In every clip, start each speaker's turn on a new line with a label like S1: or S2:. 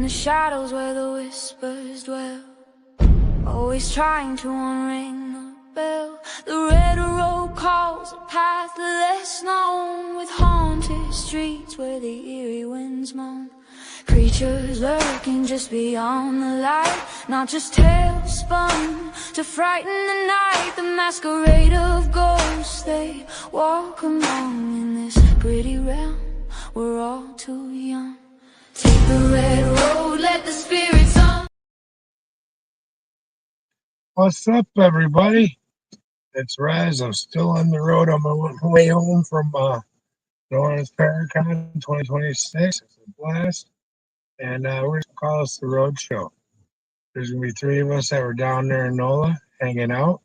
S1: the shadows where the whispers dwell, always trying to unring the bell. The red road calls a path less known, with haunted streets where the eerie winds moan. Creatures lurking just beyond the light, not just tales spun to frighten the night. The masquerade of ghosts, they walk among in this gritty realm. We're all too young. Take the red road, let the spirits on.
S2: What's up, everybody? It's Raz. I'm still on the road on my way home from Road Paranormal 2026. It's a blast. And we're going to call this the Road Show. There's going to be three of us that were down there in NOLA hanging out.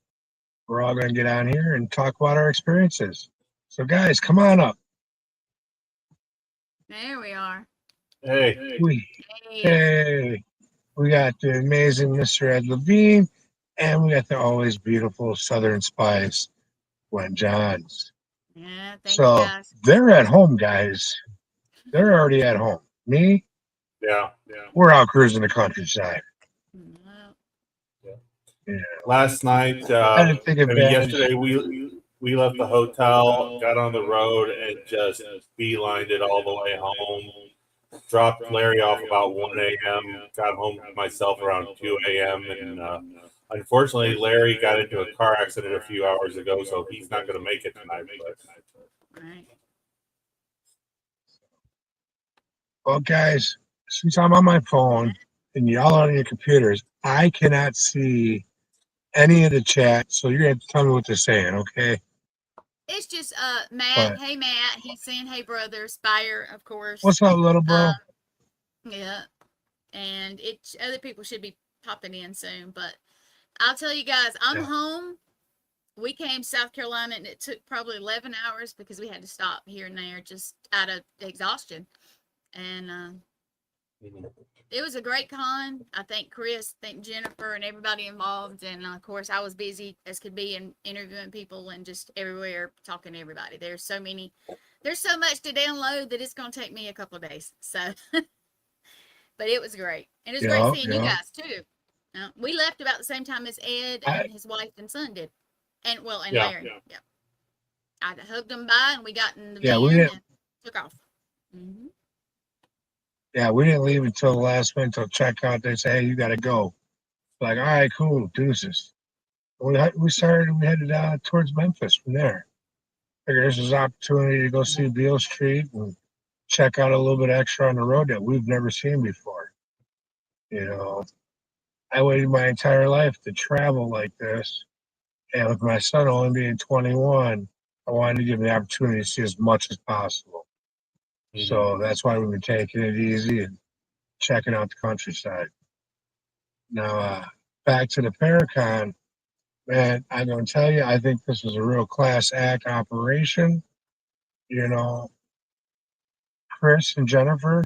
S2: We're all going to get on here and talk about our experiences. So, guys, come on up.
S3: There we are.
S4: Hey.
S2: Hey. We got the amazing Mr. Ed Levine, and we got the always beautiful Southern Spice, Gwen Johns.
S3: Yeah, thank you guys.
S2: They're at home, guys. They're already at home. Me?
S4: Yeah.
S2: We're out cruising the countryside. Yeah.
S4: Last night, yesterday, we left the hotel, got on the road, and just beelined it all the way home. Dropped Larry off about 1 a.m., got home myself around 2 a.m., and unfortunately, Larry got into a car accident a few hours ago, so he's not going to make it tonight.
S3: Right.
S2: Well, guys, since I'm on my phone and y'all are on your computers, I cannot see any of the chat, so you're going to have to tell me what they're saying, okay?
S3: It's just Matt. Hey, Matt. He's saying, hey, brother. Spire, of course.
S2: What's up, little bro?
S3: Yeah. And other people should be popping in soon, but I'll tell you guys, I'm home. We came to South Carolina, and it took probably 11 hours because we had to stop here and there just out of exhaustion. And it was a great con. I thank Chris, thank Jennifer, and everybody involved. And, of course, I was busy as could be in interviewing people and just everywhere talking to everybody. There's so much to download that it's going to take me a couple of days. So, but it was great. And it was great seeing you guys, too. We left about the same time as Ed and his wife and son did. And Larry. Yeah. I hugged them by, and we got in the van and took off. Mm-hmm.
S2: Yeah, we didn't leave until the last minute to check out. They say, hey, you got to go. Like, all right, cool, deuces. We headed towards Memphis from there. Figured this was an opportunity to go see Beale Street and check out a little bit extra on the road that we've never seen before. You know, I waited my entire life to travel like this. And with my son only being 21, I wanted to give him the opportunity to see as much as possible. Mm-hmm. So that's why we've been taking it easy and checking out the countryside. Now, back to the Paracon, man, I'm going to tell you, I think this was a real class act operation. You know, Chris and Jennifer,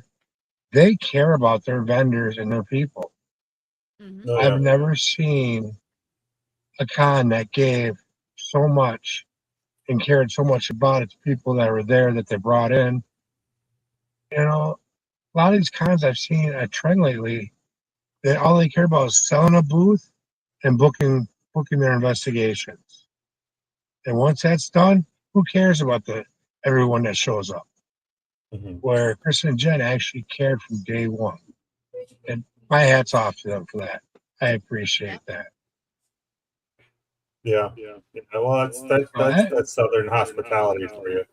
S2: they care about their vendors and their people. Mm-hmm. I've never seen a con that gave so much and cared so much about its people that were there that they brought in. You know, a lot of these cons I've seen a trend lately that all they care about is selling a booth and booking their investigations. And once that's done, who cares about everyone that shows up? Mm-hmm. Where Chris and Jen actually cared from day one. And my hat's off to them for that. I appreciate that.
S4: Yeah. Well, that's Southern hospitality for you.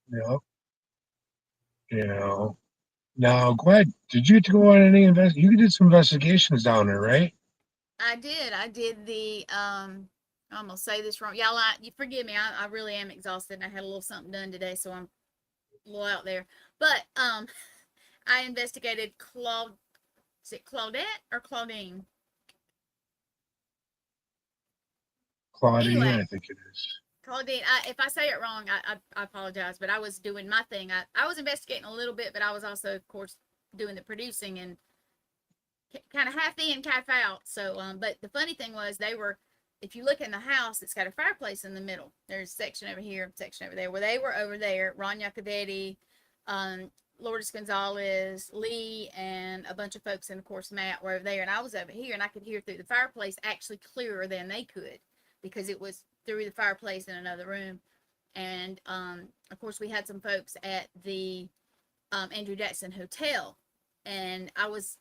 S2: Yep. You know. Now, Gwen, did you go on any you did some investigations down there, right?
S3: I did the I'm gonna say this wrong. Y'all, you forgive me. I really am exhausted, and I had a little something done today, so I'm a little out there. But I investigated is it Claudette or Claudine?
S2: Claudine, anyway, I think it is.
S3: Claudine, if I say it wrong, I apologize, but I was doing my thing. I was investigating a little bit, but I was also, of course, doing the producing and kind of half in, half out. So, but the funny thing was if you look in the house, it's got a fireplace in the middle. There's a section over here, section over there. Well, they were over there. Ron Yacovetti, Lourdes Gonzalez, Lee, and a bunch of folks, and of course Matt were over there, and I was over here, and I could hear through the fireplace actually clearer than they could because it was through the fireplace in another room. And of course we had some folks at the Andrew Jackson Hotel, and I was,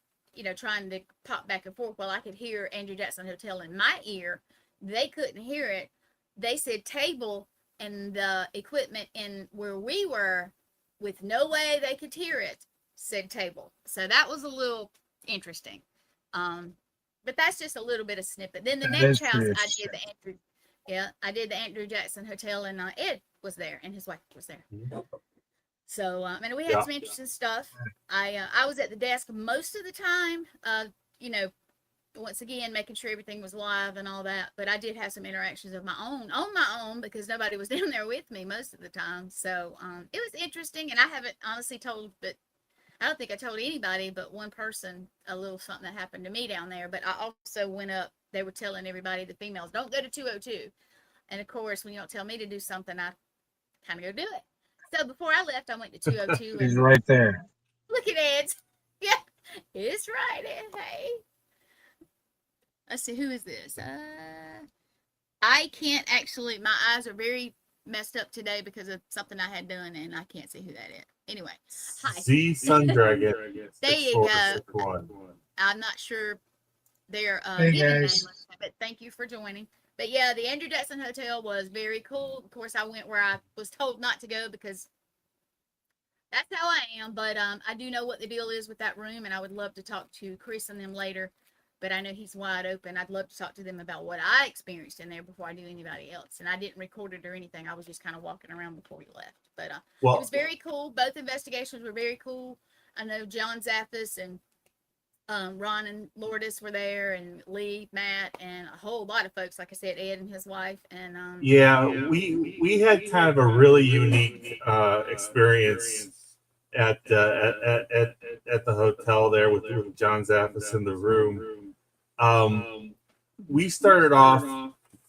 S3: trying to pop back and forth. Well, I could hear Andrew Jackson Hotel in my ear. They couldn't hear it. They said table, and the equipment in where we were, with no way they could hear it, said table. So that was a little interesting. But that's just a little bit of snippet. Then the next house I did the Andrew Jackson Hotel, and Ed was there and his wife was there. So and we had some interesting stuff. I was at the desk most of the time, once again making sure everything was live and all that, but I did have some interactions of my own because nobody was down there with me most of the time. So it was interesting, and I haven't honestly told, but I don't think I told anybody but one person a little something that happened to me down there. But I also went up, they were telling everybody, the females, don't go to 202, and of course when you don't tell me to do something, I kind of go do it. So before I left, I went to 202.
S2: He's right there.
S3: Look at Ed. Yeah, it's right, Ed. Hey. Let's see, who is this? I can't actually, my eyes are very messed up today because of something I had done, and I can't see who that is. Anyway, hi.
S4: Z Sun Dragon.
S3: There you go. I'm not sure their name, but thank you for joining. But yeah, the Andrew Jackson Hotel was very cool. Of course, I went where I was told not to go because that's how I am. But I do know what the deal is with that room, and I would love to talk to Chris and them later. But I know he's wide open. I'd love to talk to them about what I experienced in there before I knew anybody else. And I didn't record it or anything. I was just kind of walking around before we left. But it was very cool. Both investigations were very cool. I know John Zaffis and Ron and Lourdes were there, and Lee, Matt, and a whole lot of folks. Like I said, Ed and his wife. And
S4: we had kind of a really unique experience at the hotel there with John Zaffis in the room. We started off,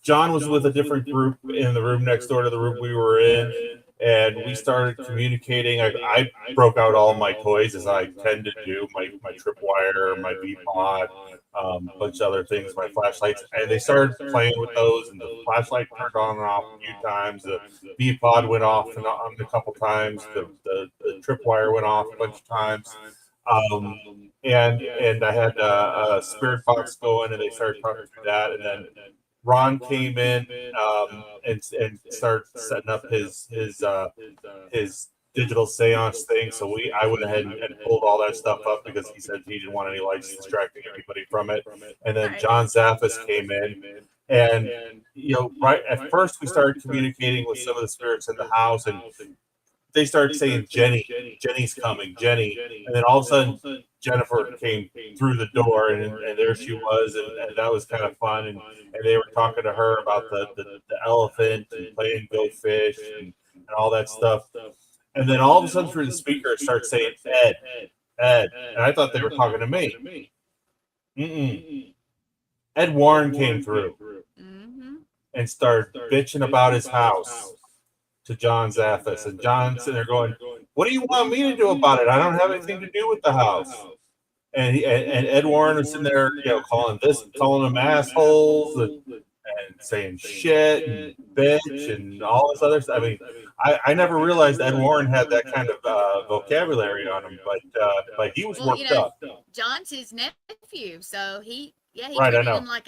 S4: John was with a different group in the room next door to the room we were in, and we started communicating. I broke out all my toys, as I tend to do, my tripwire, my B-pod, a bunch of other things, my flashlights, and they started playing with those, and the flashlight turned on and off a few times, the B-pod went off and on a couple times, the tripwire went off a bunch of times. And I had a spirit box going, and they started talking through that, and then Ron came in and started setting up his digital seance thing. So I went ahead and pulled all that stuff up because he said he didn't want any lights distracting anybody from it. And then John Zaffis came in, and right at first we started communicating with some of the spirits in the house, and they started saying, Jenny's coming, Jenny. And then all of a sudden, Jennifer came through the door, and there she was, and that was kind of fun. And they were talking to her about the elephant and playing Go Fish and all that stuff. And then all of a sudden, through the speaker, it starts saying, Ed. And I thought they were talking to me. Ed Warren came through and started bitching about his house to John Zaffis, and John's sitting there going, "What do you want me to do about it? I don't have anything to do with the house." And Ed Warren was sitting there, calling them assholes and saying shit and bitch and all this other stuff. I mean, I never realized Ed Warren had that kind of vocabulary on him, but he was worked up.
S3: John's his nephew, so he
S2: right,
S3: treated him like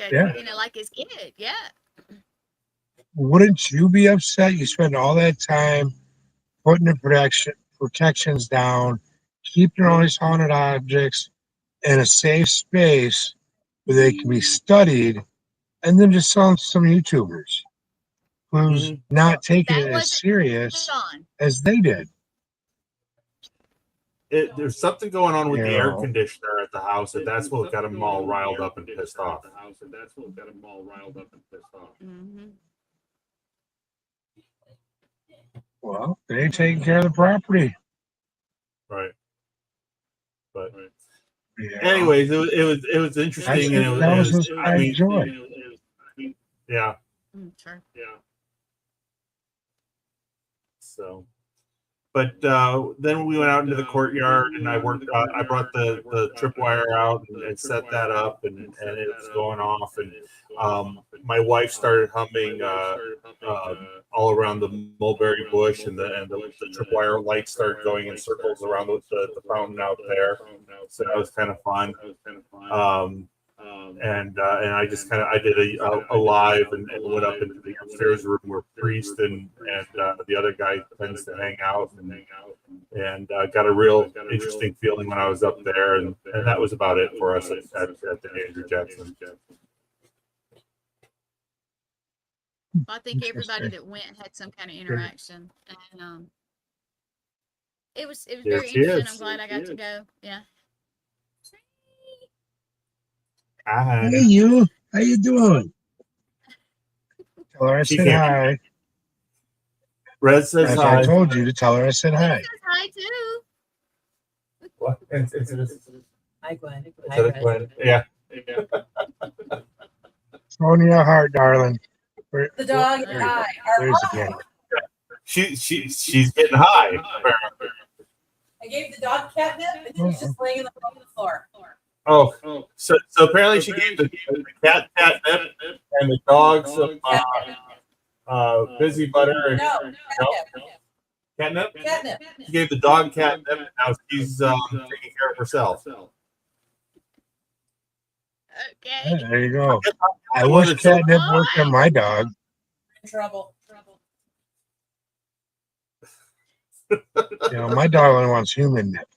S3: like his kid. Yeah.
S2: Wouldn't you be upset? You spend all that time putting the protections down, keeping all these haunted objects in a safe space where they can be studied, and then just selling to some YouTubers who's not taking it as serious as they did.
S4: There's something going on with the air conditioner at the house, and that's what got them all riled up and pissed off.
S2: Well, they ain't taking care of the property.
S4: Right. But anyways, it was interesting, and
S2: that was his joy.
S4: Yeah.
S3: Sure.
S4: Yeah. So But then we went out into the courtyard, and I worked. I brought the tripwire out and set that up, and it's going off. And my wife started humming all around the mulberry bush, and the tripwire lights started going in circles around the fountain out there. So that was kind of fun. And I just I did a live and went up into the upstairs room where Priest and the other guy tends to hang out, and got a real interesting feeling when I was up there, and that was about it for us at the Andrew Jackson.
S3: I think everybody that went had some kind of interaction, and it was very interesting. I'm glad I got to go. Yeah.
S2: Hi. Hey, you. How you doing? Tell her I said hi.
S4: Red says hi.
S2: I told you to tell her I said hi.
S3: Says hi too.
S4: What?
S5: Hi, Gwen.
S4: Hi, Gwen. Yeah.
S2: Throwing your heart, darling.
S5: The dog and I
S2: are again.
S4: She's getting high.
S5: I gave the dog catnip, and then he's just laying on the floor.
S4: Oh, so apparently she gave the cat catnip and the dog some busy butter and catnip.
S5: Catnip.
S4: She gave the dog catnip, and now she's taking care of herself.
S3: Okay.
S2: Yeah, there you go. I wish catnip worked on my dog.
S5: In trouble.
S2: You know, my dog only wants human nip.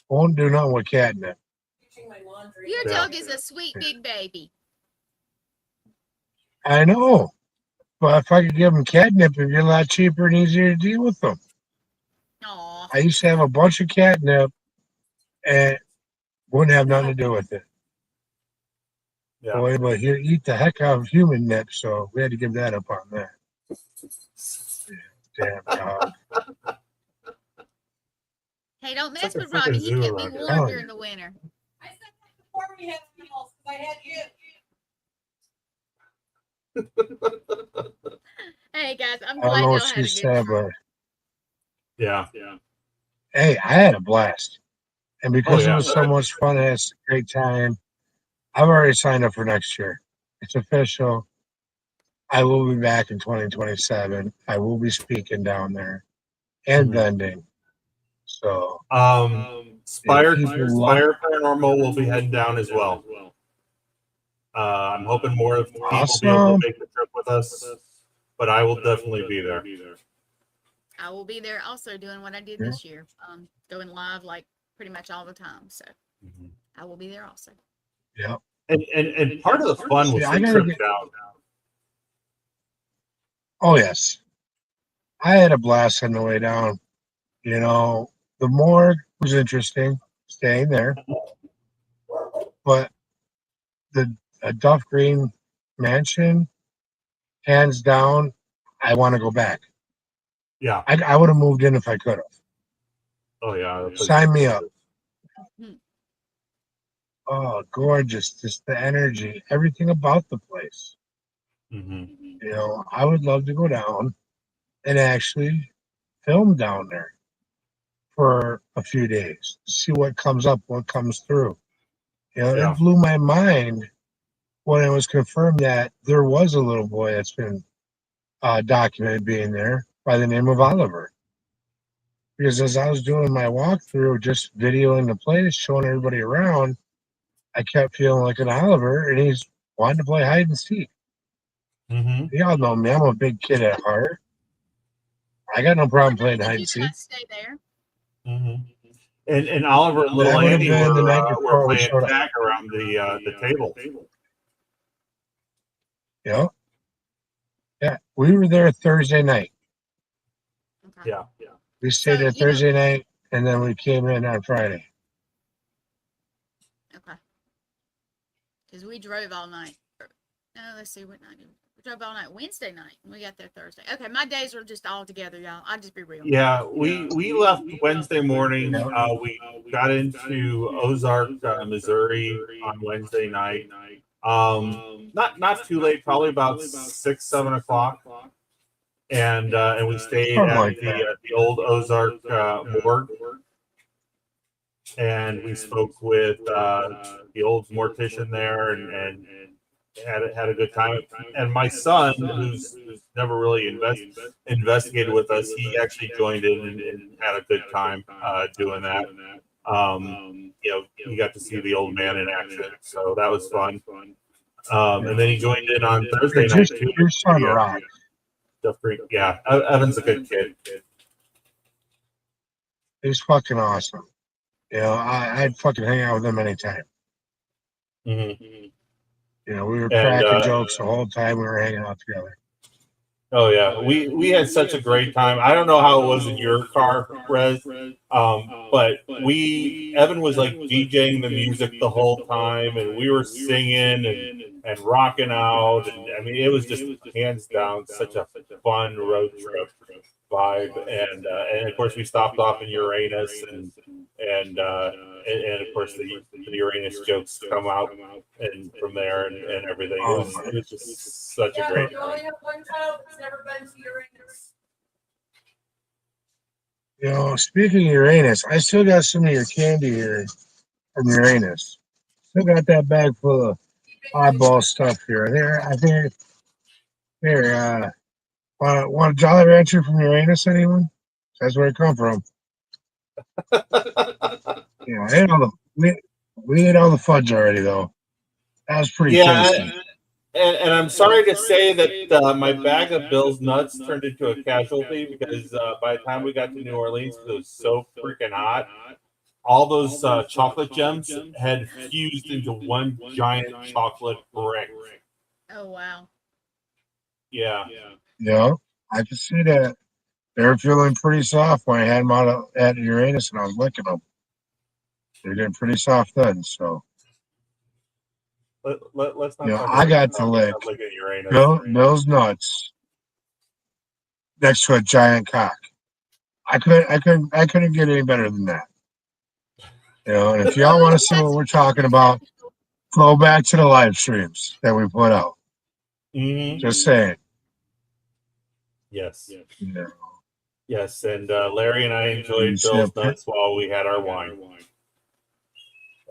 S2: Won't do nothing with catnip.
S3: Your dog is a sweet big baby.
S2: I know. But if I could give them catnip, it'd be a lot cheaper and easier to deal with them.
S3: Aww.
S2: I used to have a bunch of catnip and wouldn't have nothing to do with it. Yeah. Boy, but he'd eat the heck out of human nip, so we had to give that up on that. Damn dog.
S3: Hey, don't mess with Robbie. He kept me warm during the winter.
S5: I said that before we had meals because I had you.
S3: Hey guys, I'm glad y'all had a good time.
S4: Yeah.
S2: Hey, I had a blast. And because it was so much fun, I had a great time. I've already signed up for next year. It's official. I will be back in 2027. I will be speaking down there and vending. So,
S4: Spire Paranormal will be heading down as well. I'm hoping more of the team will be able to make the trip with us, but I will definitely be there.
S3: I will be there also doing what I did this year, going live like pretty much all the time. So I will be there also.
S2: Yeah.
S4: And part of the fun was the trip down.
S2: Oh, yes. I had a blast on the way down. You know, the morgue was interesting, staying there. But the Duff Green mansion, hands down, I want to go back.
S4: Yeah.
S2: I would have moved in if I could have.
S4: Oh, yeah.
S2: Sign me up. Oh, gorgeous. Just the energy, everything about the place. You know, I would love to go down and actually film down there for a few days to see what comes up, what comes through. You know, it blew my mind when it was confirmed that there was a little boy that's been documented being there by the name of Oliver. Because as I was doing my walkthrough, just videoing the place, showing everybody around, I kept feeling like an Oliver, and he's wanting to play hide and seek. Y'all know me; I'm a big kid at heart. I got no problem playing hide and seek.
S3: Stay there.
S4: And Oliver and little Andy were playing tag around the table.
S2: Yeah, we were there Thursday night.
S3: Okay.
S4: Yeah.
S2: We stayed there Thursday night, and then we came in on Friday.
S3: Okay. Because we drove all night. No, let's see what night. We drove all night Wednesday night, and we got there Thursday. Okay, my days were just all together, y'all. I'll just be real.
S4: Yeah, we left Wednesday morning. We got into Ozark, Missouri on Wednesday night. Not too late, probably about 6-7 o'clock. and we stayed
S2: Something
S4: at
S2: like that.
S4: the old Ozark morgue, and we spoke with the old mortician there, and had a good time. And my son, who's never really investigated with us, he actually joined in and had a good time doing that. He got to see the old man in action, so that was fun. And then he joined in on Thursday night too.
S2: Your son rock.
S4: Duff Creek, yeah. Evan's a good kid.
S2: He's fucking awesome. I'd fucking hang out with him anytime.
S4: Mm-hmm.
S2: We were cracking jokes the whole time we were hanging out together.
S4: Oh yeah, we had such a great time. I don't know how it was in your car, Rez, but Evan was like DJing the music the whole time, and we were singing and rocking out, and I mean it was just hands down such a fun road trip vibe, and of course we stopped off in Uranus, and of course the Uranus jokes come out and from there and everything. It was just such a great
S5: You
S4: time.
S5: only have one child that's never been to Uranus.
S2: Speaking of Uranus, I still got some of your candy here from Uranus. Still got that bag full of oddball stuff here. I think want a Jolly Rancher from Uranus, anyone? That's where it come from. We ate all the fudge already, though. That was pretty tasty.
S4: And I'm sorry to say that my bag of Bill's nuts turned into a casualty because by the time we got to New Orleans, it was so freaking hot. All those chocolate gems had fused into one giant chocolate brick.
S3: Oh wow!
S4: Yeah.
S2: I could see that. They were feeling pretty soft when I had them out at Uranus and I was licking them. They're getting pretty soft then, so.
S4: Let's not.
S2: I got to lick Bill's nuts next to a giant cock. I couldn't get any better than that. And if y'all want to see what we're talking about, go back to the live streams that we put out.
S4: Mm-hmm.
S2: Just saying.
S4: Yes.
S2: Yeah.
S4: Yes, and Larry and I enjoyed Bill's nuts while we had our wine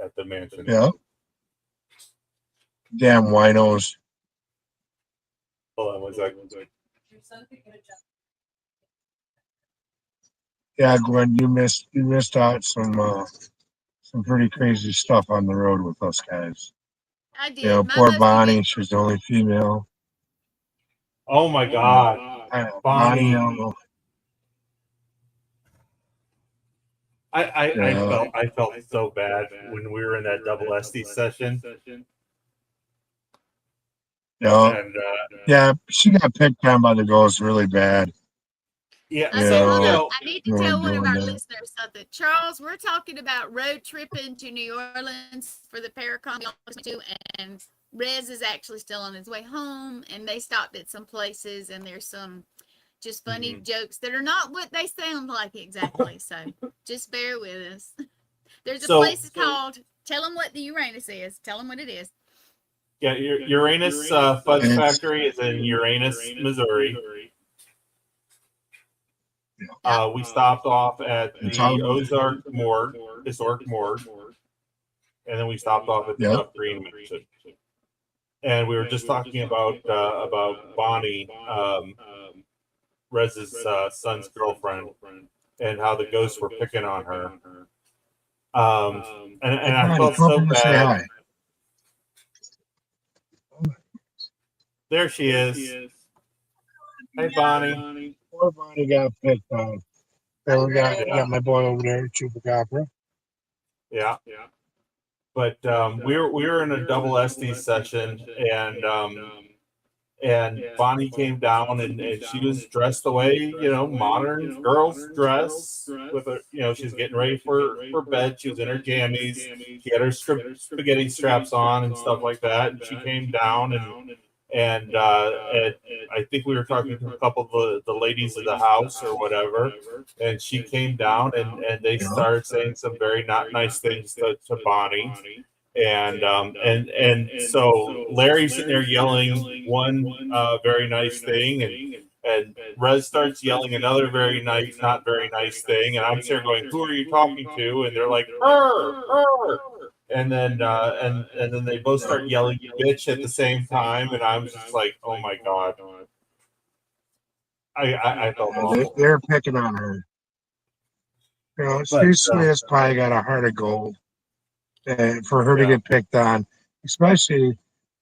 S4: at the mansion.
S2: Yeah. Damn winos.
S4: Hold on one second.
S2: Yeah, Gwen, you missed out some pretty crazy stuff on the road with us guys.
S3: I did.
S2: Poor Bonnie, she was the only female.
S4: Oh my God, Bonnie. I felt so bad when we were in that double SD session.
S2: Yeah, she got picked on by the ghost really bad.
S4: Yeah,
S3: I need to tell one of our listeners something. Charles, we're talking about road tripping to New Orleans for the Paracon, and Rez is actually still on his way home, and they stopped at some places, and there's some just funny jokes that are not what they sound like exactly. So just bear with us. There's a place called, tell them what the Uranus is. Tell them what it is.
S4: Yeah, Uranus Fudge Factory is in Uranus, Missouri. We stopped off at the Ozark Morgue, Historic Morgue, and then we stopped off at the Duff Green Mansion. And we were just talking about Bonnie, Rez's son's girlfriend, and how the ghosts were picking on her. And I felt so bad. There she is. Hey, Bonnie.
S2: Poor Bonnie got picked on. Then we got my boy over there, Chupacabra.
S4: Yeah. But we were in a double SD session, and Bonnie came down and she was dressed the way modern girls dress with her. She's getting ready for bed. She was in her jammies. She had her spaghetti straps on and stuff like that. And she came down and I think we were talking to a couple of the ladies of the house or whatever, and she came down and they started saying some very not nice things to Bonnie, and so Larry's sitting there yelling one very nice thing, And Rez starts yelling another not very nice thing, and I'm sitting there going, "Who are you talking to?" And they're like, "Her." And then and then they both start yelling "bitch" at the same time, and I'm just like, "Oh my god!" I felt awful.
S2: They're picking on her. You know, she's sweet as pie, got a heart of gold. And for her to get picked on, especially,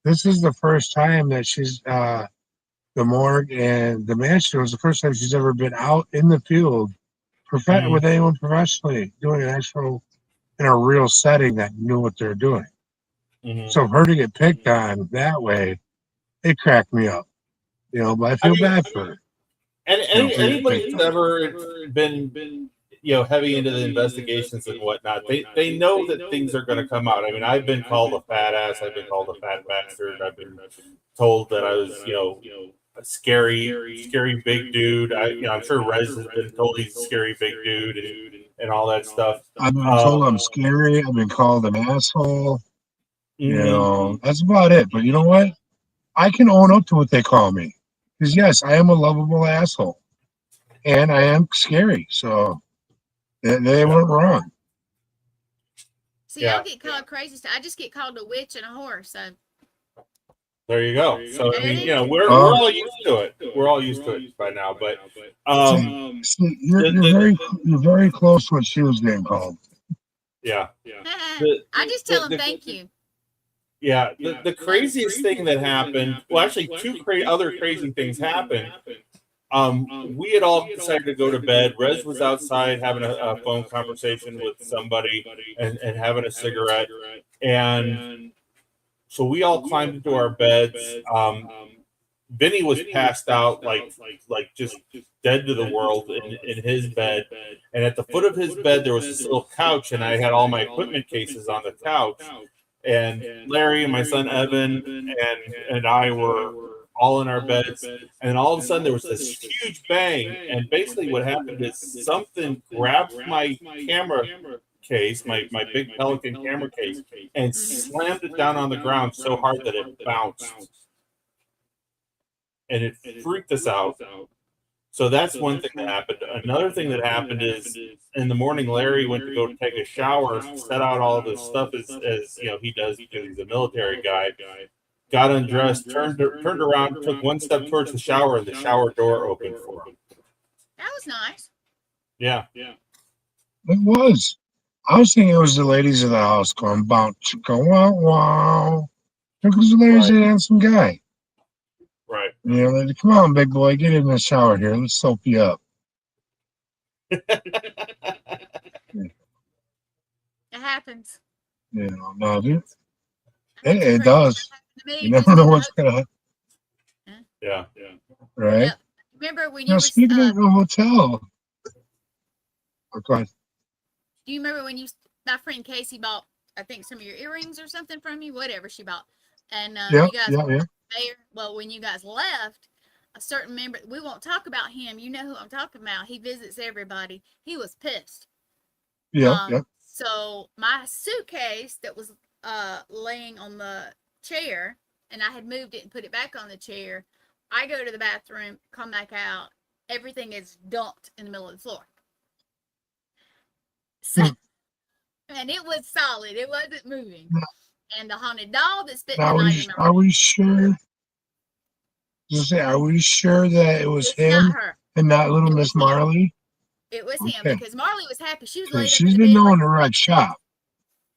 S2: this is the first time that she's the morgue and the mansion was the first time she's ever been out in the field with anyone professionally doing an actual in a real setting that knew what they're doing. So for her to get picked on that way, it cracked me up. You know, but I feel bad for her.
S4: And anybody who's ever been heavy into the investigations and whatnot, they know that things are going to come out. I mean, I've been called a fat ass. I've been called a fat bastard. I've been told that I was a scary big dude. I'm sure Rez has been told he's a scary big dude and all that stuff.
S2: I've been told I'm scary. I've been called an asshole. You know, that's about it. But you know what? I can own up to what they call me. Because yes, I am a lovable asshole. And I am scary. So they weren't wrong.
S3: See, I don't get called crazy stuff. I just get called a witch and a whore. So
S4: there you go. So I mean, we're all used to it. We're all used to it by now. But
S2: see, you're very close to what she was getting called.
S4: Yeah.
S3: I just tell them thank you.
S4: Yeah, the craziest thing that happened. Well, actually, two other crazy things happened. We had all decided to go to bed. Rez was outside having a phone conversation with somebody and having a cigarette. And so we all climbed into our beds. Vinny was passed out, like just dead to the world in his bed. And at the foot of his bed, there was this little couch, and I had all my equipment cases on the couch. And Larry and my son Evan and I were all in our beds, and all of a sudden there was this huge bang, and basically what happened is something grabbed my camera case, my big Pelican camera case, and slammed it down on the ground so hard that it bounced, and it freaked us out. So that's one thing that happened. Another thing that happened is in the morning, Larry went to go take a shower, set out all of his stuff as he does because he's a military guy. Got undressed, turned around, took one step towards the shower, and the shower door opened for him.
S3: That was nice.
S4: Yeah.
S2: It was. I was thinking it was the ladies of the house going, bounce, go, wow, wow. Because Larry's a handsome guy.
S4: Right.
S2: You know, like, come on, big boy, get in the shower here. Let's soap you up.
S3: It happens.
S2: You know, no, dude. It does. You never know what's going to happen.
S4: Yeah.
S2: Right?
S3: Yep. Remember when you were...
S2: Speaking of the hotel. Okay.
S3: Do you remember when my friend Casey bought, I think, some of your earrings or something from you? Whatever she bought. And you guys were there. Well, when you guys left, a certain member, we won't talk about him. You know who I'm talking about. He visits everybody. He was pissed.
S2: Yeah.
S3: So my suitcase that was laying on the chair, and I had moved it and put it back on the chair. I go to the bathroom, come back out. Everything is dumped in the middle of the floor. So, and it was solid. It wasn't moving. And the haunted doll that spent the night in my room.
S2: Are we sure? Are we sure that it was him
S3: not her.
S2: And not little Miss Marley?
S3: It was him because Marley was happy. She was laid up
S2: she's been known to wreck shop.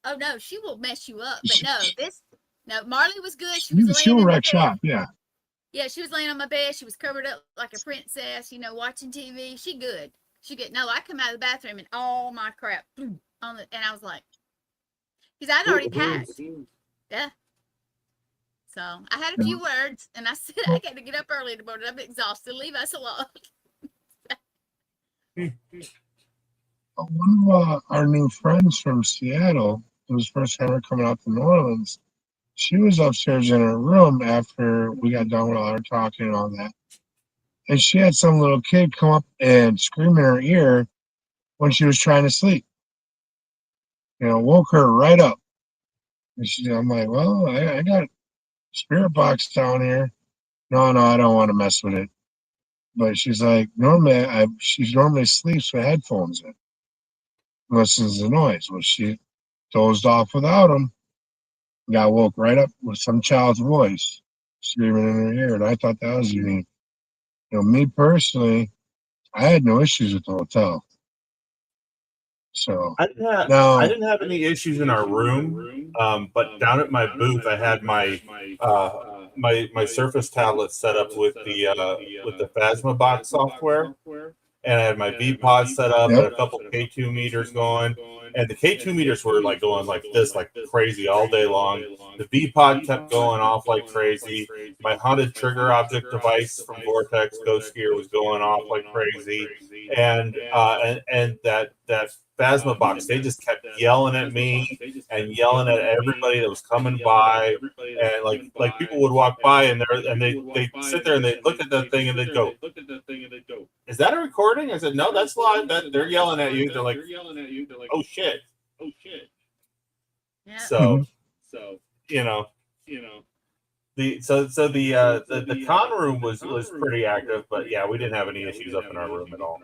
S3: Oh no, she will mess you up. But no, Marley was good.
S2: She'll wreck shop, yeah.
S3: Yeah, she was laying on my bed. She was covered up like a princess, watching TV. She good. No, I come out of the bathroom and all my crap and I was like, because I'd already packed. Yeah. So I had a few words, and I said I got to get up early in the morning. I'm exhausted. Leave us alone.
S2: One of our new friends from Seattle, it was first time coming out to New Orleans, she was upstairs in her room after we got done with all our talking and all that. And she had some little kid come up and scream in her ear when she was trying to sleep. Woke her right up. And I'm like, well, I got a spirit box down here. No, I don't want to mess with it. But she's like, she normally sleeps with headphones in, listens to noise. Well, she dozed off without them, got woke right up with some child's voice screaming in her ear, and I thought that was unique. Me personally, I had no issues with the hotel. So
S4: I
S2: now,
S4: didn't have any issues in our room, but down at my booth, I had my my Surface tablet set up with the Phasma software, and I had my V pod set up and
S2: yep.
S4: a couple K2 meters going, and the K2 meters were like going like this, like crazy all day long. The V pod kept going off like crazy. My haunted trigger object device from Vortex Ghost Gear was going off like crazy, and that Phasma box, they just kept yelling at me and yelling at everybody that was coming by, and like people would walk by and they sit there and they look at that thing and they'd go, "Is that a recording?" I said, "No, that's live. That they're yelling at you." They're like, "Oh shit!"
S3: Yeah.
S4: So you know the con room was pretty active, but yeah, we didn't have any issues up in our room at all.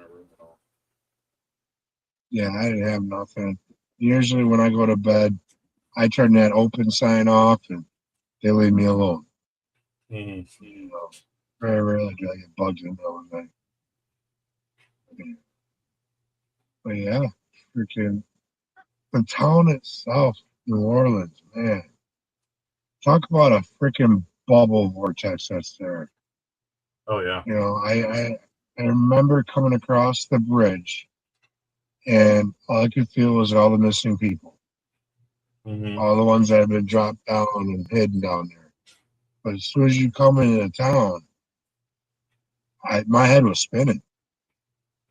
S2: Yeah, I didn't have nothing. Usually when I go to bed, I turn that open sign off and they leave me alone.
S4: Mm-hmm.
S2: Very rarely do I get bugs in the middle of the night. But yeah, freaking the town itself, New Orleans, man. Talk about a freaking bubble vortex that's there.
S4: Oh yeah.
S2: I remember coming across the bridge and all I could feel was all the missing people.
S4: Mm-hmm.
S2: All the ones that have been dropped down and hidden down there. But as soon as you come into the town, my head was spinning.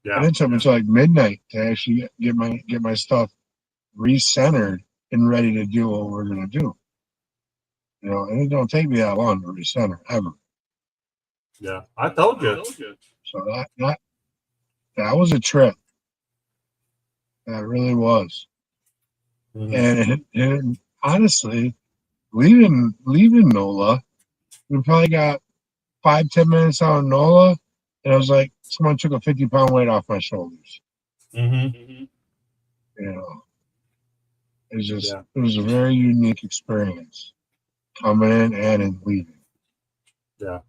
S4: Yeah.
S2: And it took me until like midnight to actually get my stuff recentered and ready to do what we're gonna do. And it don't take me that long to recenter ever.
S4: Yeah, I told you.
S2: So that was a trip. That really was.
S4: Mm-hmm.
S2: And honestly, leaving NOLA, we probably got 5-10 minutes out of NOLA, and I was like, someone took a 50-pound weight off my shoulders.
S4: Mm-hmm.
S2: It was a very unique experience coming in and leaving.
S4: Yeah.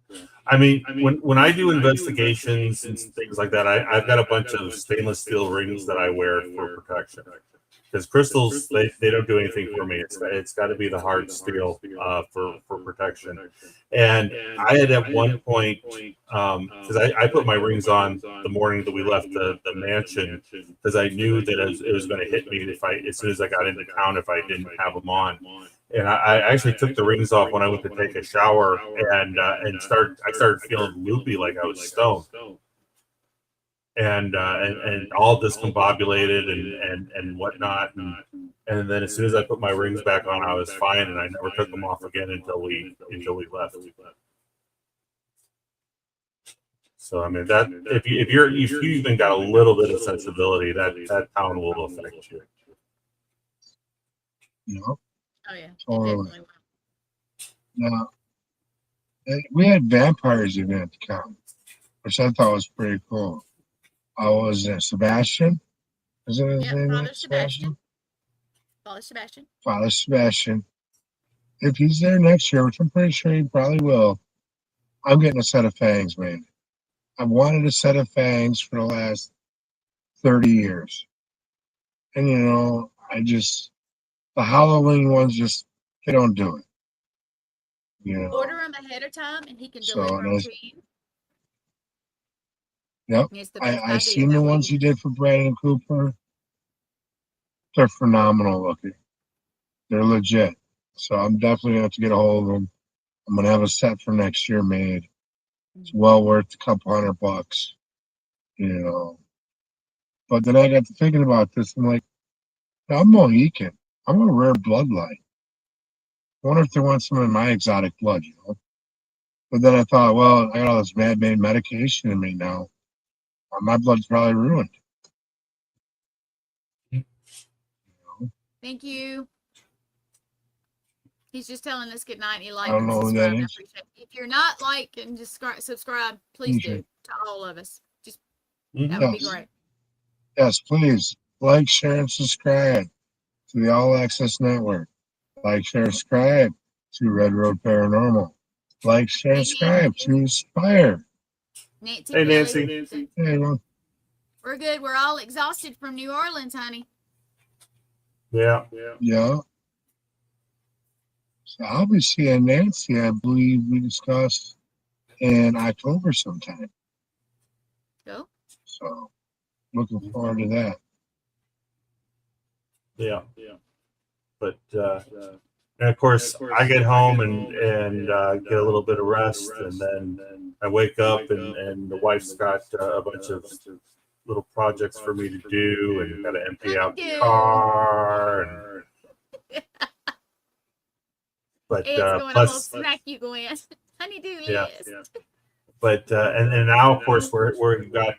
S4: I mean, when I do investigations and things like that, I've got a bunch of stainless steel rings that I wear for protection. Because crystals, they don't do anything for me. It's got to be the hard steel for protection. And I had at one point, because I put my rings on the morning that we left the mansion, because I knew that it was going to hit me as soon as I got into town if I didn't have them on. And I actually took the rings off when I went to take a shower, and I started feeling loopy, like I was stoned, and all discombobulated and whatnot. And then as soon as I put my rings back on, I was fine, and I never took them off again until we left. So I mean that if you even got a little bit of sensibility, that town will affect you.
S3: Oh yeah,
S2: Totally. Now, we had vampires even at the camp, which I thought was pretty cool. Was it Sebastian? Is it his name?
S3: Father Sebastian.
S2: Father Sebastian. If he's there next year, which I'm pretty sure he probably will, I'm getting a set of fangs, man. I've wanted a set of fangs for the last 30 years. And, the Halloween ones they don't do it.
S3: Order them ahead of time and he can deliver them to you.
S2: Yep. I seen the ones he did for Brandon Cooper. They're phenomenal looking. They're legit. So I'm definitely going to have to get a hold of them. I'm going to have a set for next year made. It's well worth a couple $100, But then I got to thinking about this. I'm like, I'm Mohican. I'm a rare bloodline. I wonder if they want some of my exotic blood, But then I thought, well, I got all this man-made medication in me now. My blood's probably ruined.
S3: Thank you. He's just telling us good night. And he
S2: I
S3: liked
S2: don't
S3: and
S2: know who that
S3: subscribed. I
S2: is.
S3: appreciate it. If you're not like and just subscribe, please do to all of us. Just that would be great.
S2: Yes, please like, share, and subscribe to the All Access Network. Like, share, subscribe to Red Road Paranormal. Like, share, subscribe to Spire.
S3: Nancy,
S4: hey,
S3: Kelly.
S4: Nancy.
S2: Hey, everyone.
S3: We're good. We're all exhausted from New Orleans, honey.
S4: Yeah.
S2: So I'll be seeing Nancy, I believe we discussed in October sometime.
S3: Go.
S2: So looking forward to that.
S4: Yeah. But and of course I get home and get a little bit of rest, and then I wake up and the wife's got a bunch of little projects for me to do, and got to empty out the car. But
S3: it's going
S4: plus,
S3: to smack you, Gwen. Honey-do list.
S4: But and now, of course, we've got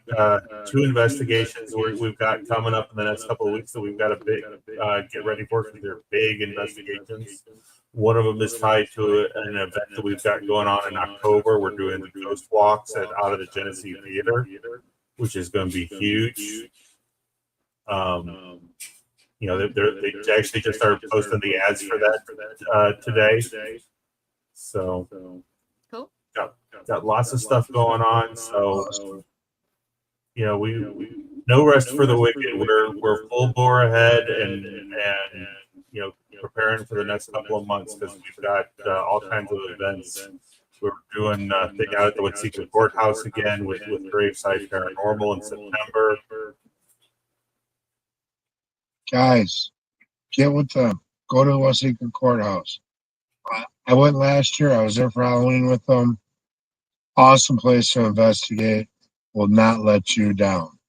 S4: 2 investigations we've got coming up in the next couple of weeks that we've got to get ready for, because they're big investigations. One of them is tied to an event that we've got going on in October. We're doing the ghost walks out of the Genesee Theater, which is going to be huge. You know, they actually just started posting the ads for that today. So
S3: cool.
S4: Got lots of stuff going on. So you know, we no rest for the wicked. We're full bore ahead, and you know, preparing for the next couple of months, because we've got all kinds of events. We're doing a thing out at the Watseka Courthouse again with Graveside Paranormal in September.
S2: Guys, get with them. Go to the Watseka Courthouse. I went last year. I was there for Halloween with them. Awesome place to investigate. Will not let you down.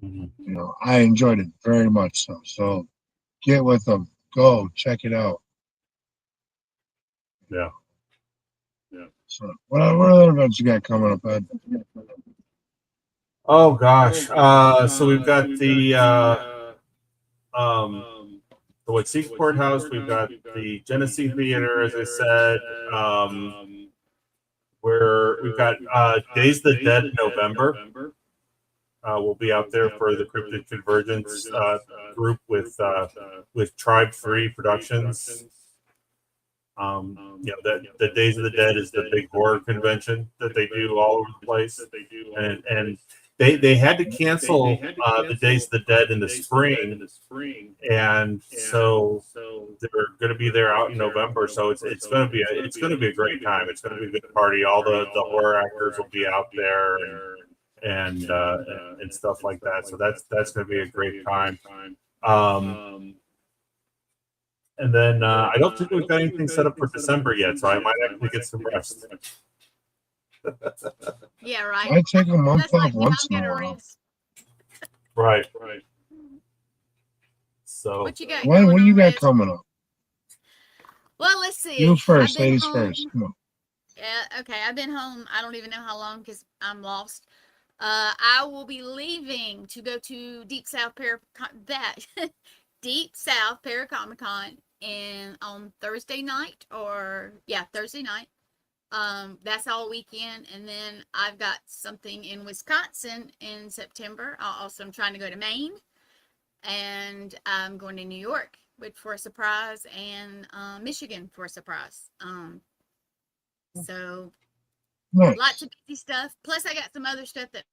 S2: You know, I enjoyed it very much so. So get with them. Go check it out.
S4: Yeah.
S2: So what other events you got coming up, Ed?
S4: Oh gosh. So we've got the Watseka Courthouse. We've got the Genesee Theater, as I said. We've got Days of the Dead in November. We'll be out there for the Cryptid Convergence group with Tribe 3 Productions. You know, that the Days of the Dead is the big horror convention that they do all over the place, and they had to cancel the Days of the Dead in the spring, and so they're going to be there out in November. So it's going to be a great time. It's going to be a good party. All the horror actors will be out there, and stuff like that. So that's going to be a great time. And then I don't think we've got anything set up for December yet, so I might actually get some rest.
S3: Yeah, right.
S2: I take a month off once in a while.
S4: Right. So
S3: what you got?
S2: What do you got coming up?
S3: Well, let's see.
S2: You first, ladies first. Come on.
S3: Yeah, okay. I've been home. I don't even know how long because I'm lost. I will be leaving to go to Deep South Deep South Paracomic-Con on Thursday night, Thursday night. That's all weekend, and then I've got something in Wisconsin in September. I'm trying to go to Maine, and I'm going to New York for a surprise, and Michigan for a surprise. So
S2: nice.
S3: Lots of busy stuff. Plus, I got some other stuff that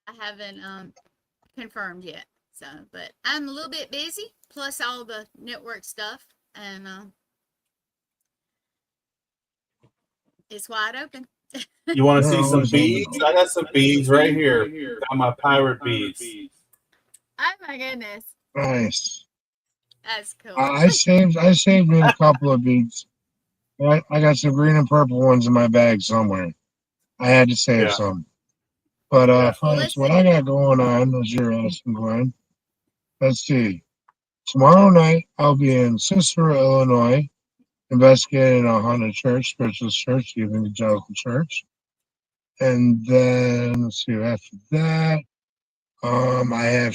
S3: I haven't confirmed yet. So, but I'm a little bit busy. Plus all the network stuff, and it's wide open.
S4: You want to see some beads? I got some beads right here. Got my pirate beads.
S3: Oh my goodness!
S2: Nice.
S3: That's cool.
S2: I saved me a couple of beads. I got some green and purple ones in my bag somewhere. I had to save some. But first, what I got going on, as you're asking, Glenn, let's see. Tomorrow night, I'll be in Cicero, Illinois, investigating a haunted church, spiritualist church, the Evangelical Church. And then, let's see, after that, I have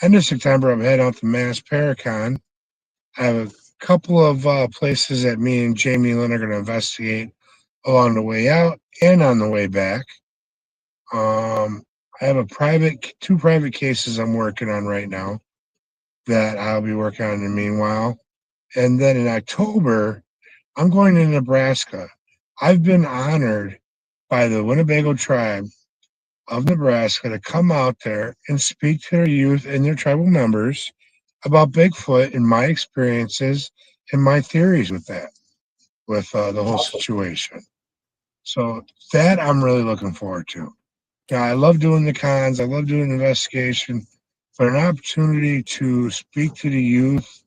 S2: end of September, I'm heading out to Mass Paracon. I have a couple of places that me and Jamie Lynn are going to investigate along the way out and on the way back. I have two private cases I'm working on right now that I'll be working on in the meanwhile. And then in October, I'm going to Nebraska. I've been honored by the Winnebago tribe of Nebraska to come out there and speak to their youth and their tribal members about Bigfoot and my experiences and my theories with that, with the whole situation. So that I'm really looking forward to. Yeah, I love doing the cons. I love doing investigation, but an opportunity to speak to the youth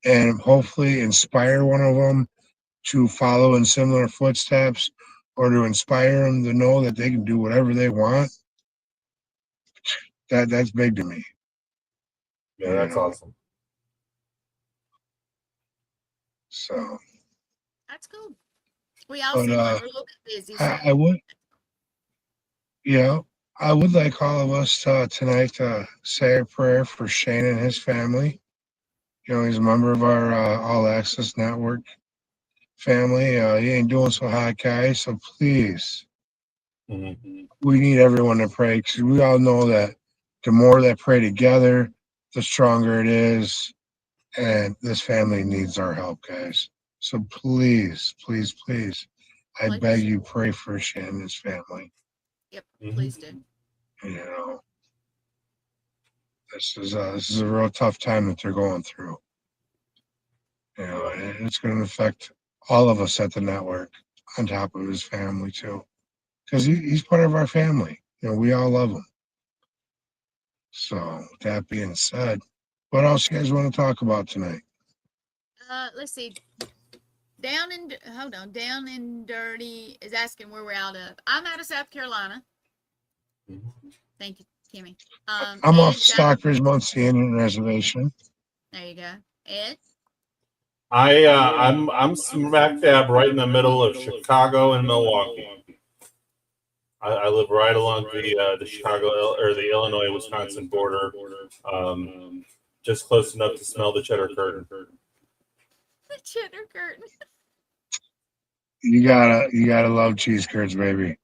S2: and hopefully inspire one of them to follow in similar footsteps or to inspire them to know that they can do whatever they want. That's big to me.
S4: Yeah, that's awesome.
S2: So
S3: That's cool. We all seem like we're a little bit busy. So.
S2: I would, I would like all of us tonight to say a prayer for Shane and his family. He's a member of our All Access Network family. He ain't doing so hot, guys. So please, we need everyone to pray because we all know that the more that pray together, the stronger it is. And this family needs our help, guys. So please, please, please, I beg you, pray for Shane and his family.
S3: Yep, please do.
S2: This is a real tough time that they're going through. And it's going to affect all of us at the network, on top of his family too, because he's part of our family. We all love him. So with that being said, what else you guys want to talk about tonight?
S3: Let's see. Down and Dirty is asking where we're out of. I'm out of South Carolina. Thank you, Kimmy.
S2: I'm off Stockbridge, Muncie Indian Reservation.
S3: There you go. Ed?
S4: I'm smack dab right in the middle of Chicago and Milwaukee. I live right along the Chicago or the Illinois-Wisconsin border, just close enough to smell the cheddar curtain.
S3: The cheddar curtain.
S2: You gotta love cheese curds, baby.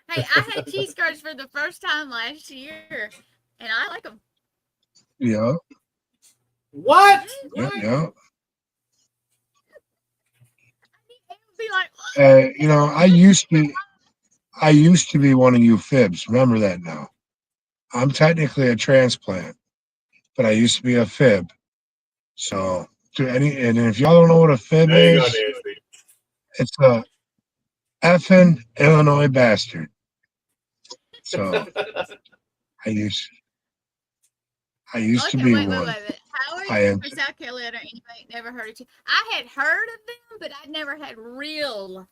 S3: Hey, I had cheese curds for the first time last year, and I like them.
S2: Yeah.
S4: What?
S2: Yeah.
S3: Be like,
S2: I used to be one of you fibs. Remember that now. I'm technically a transplant, but I used to be a fib. So and if y'all don't know what a fib is, it's a effing Illinois bastard. So I used to be one.
S3: Wait. How are you from South Carolina and you ain't never heard of cheese? I had heard of them, but I'd never had real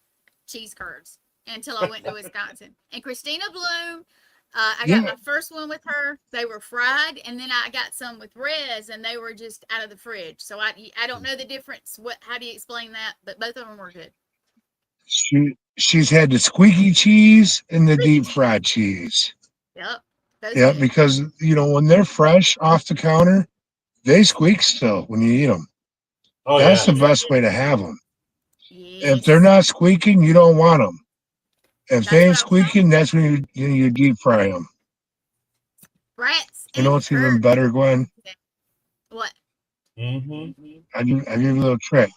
S3: cheese curds until I went to Wisconsin. And Christina Bloom, I got my first one with her. They were fried, and then I got some with Rez, and they were just out of the fridge. So I don't know the difference. How do you explain that? But both of them were good.
S2: She's had the squeaky cheese and the deep fried cheese.
S3: Yep.
S2: Because when they're fresh off the counter, they squeak still when you eat them. That's the best way to have them.
S3: Yes.
S2: If they're not squeaking, you don't want them. If they ain't squeaking, that's when you deep fry them.
S3: Rats.
S2: You know what's even better, Gwen?
S3: What?
S2: I give you a little trick.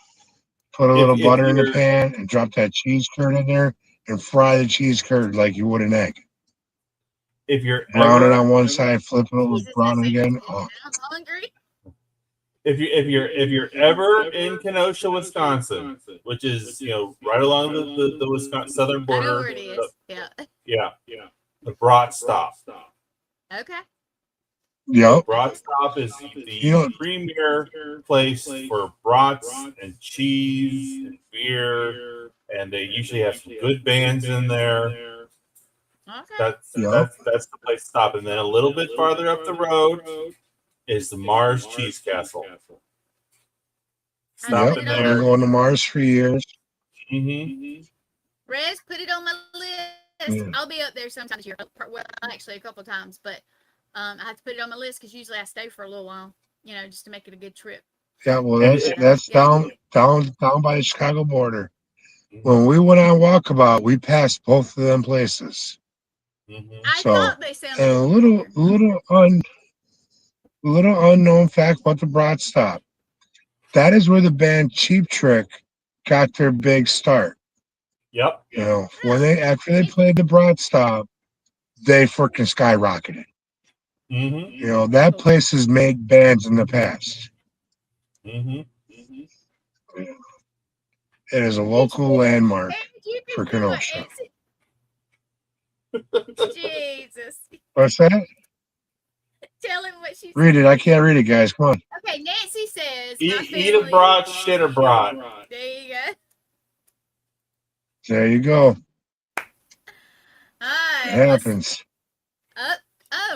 S2: Put a little butter in the pan and drop that cheese curd in there and fry the cheese curd like you would an egg.
S4: If you're
S2: brown it on one side, flip it, brown it again.
S3: I'm hungry.
S4: If you're ever in Kenosha, Wisconsin, which is right along the Wisconsin southern border,
S3: I know where it is.
S4: Yeah. The Brat Stop.
S3: Okay.
S2: Yep.
S4: Brat Stop is the premier place for brats and cheese and beer, and they usually have some good bands in there.
S3: Okay.
S4: That's the place to stop, and then a little bit farther up the road is the Mars Cheese Castle. Stop in there. I've
S2: been going to Mars for years.
S3: Rez, put it on my list. I'll be up there sometime this year. Well, actually, a couple of times, but I have to put it on my list because usually I stay for a little while, just to make it a good trip.
S2: Yeah, well, that's down by the Chicago border.
S4: Mm-hmm.
S2: When we went on Walkabout, we passed both of them places.
S4: Mm-hmm.
S3: I
S2: So,
S3: thought they sounded
S2: and a
S3: familiar.
S2: little unknown fact about the Broad Stop. That is where the band Cheap Trick got their big start.
S4: Yep.
S2: You know,
S3: Really?
S2: after they played the Broad Stop, they freaking skyrocketed.
S4: Mm-hmm.
S2: You know, that place has made bands in the past.
S4: Mm-hmm.
S2: It is a
S3: Did you,
S2: local landmark
S3: did you
S2: for
S3: just do what
S2: Kenosha.
S3: Nancy? Jesus.
S2: What's that?
S3: Tell him what she
S2: Read
S3: said.
S2: it. I can't read it, guys. Come on.
S3: Okay, Nancy says my
S4: Eat a
S3: family.
S4: brat, shit a brat.
S3: There you go.
S2: There you go.
S3: All
S2: It
S3: right.
S2: happens.